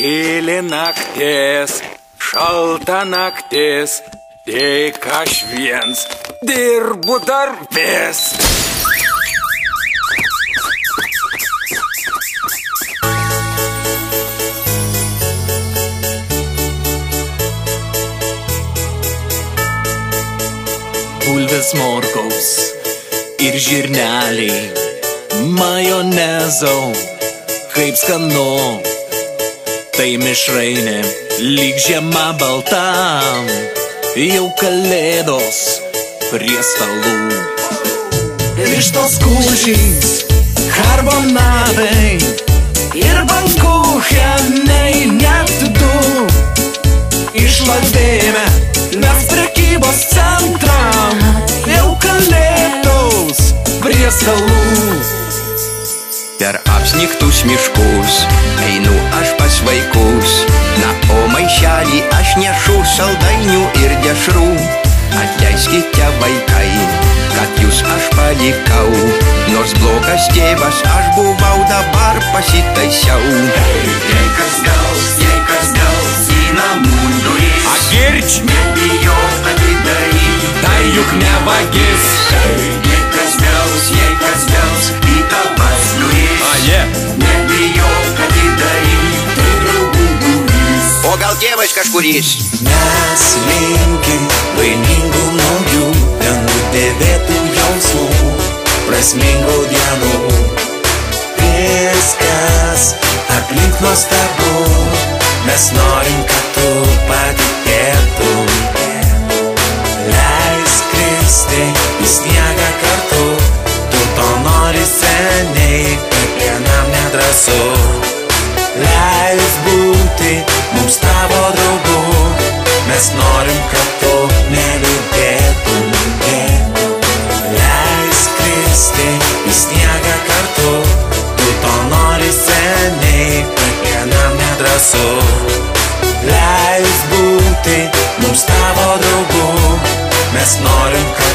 Tyli naktis, šalta naktis, tik aš viens dirbu darbės. Bulvės, morkaus ir žirneliai, majonezo, kaip skanu. Tai mišrainė, lyg žiema balta, jau kalėdos prie stalų. Vištos kūčiais, karbonatai ir bankuchenai net du. Išlazdėjome mes prekybos centram, jau kalėdos prie stalų. Per apsnigtus miškus einu aš pas vaikus, na o maišelį aš nešu saldainių ir dešrų. Atleiskite vaikai, kad jūs aš palikau, nors blogas tėvas aš buvau, dabar pasitaisiau. Jei kas gaus į namų duris, Agirč, nebijok atidaryti, tai juk ne vagis. jei kas gaus į tavas duris, nebijok atidaryti, tai draugų būrys. O gal tėvas kažkuris? Mes linkim laimingų naujų, dienų dėvėtų jausmų, prasmingų dienų. Viskas aplink nuostabu, mes norim, kad tu patikėtum. Leisk kristi į sniegą kartu, tu to nori seniai, bet vienam nedrąsu. Leisk būti mums tavo draugu, mes norim, kad tu neliūdėtum. Leisk kristi į sniegą kartu, tu to nori seniai, bet vienam nedrąsu. Leisk būti mums tavo draugu, mes norim, kad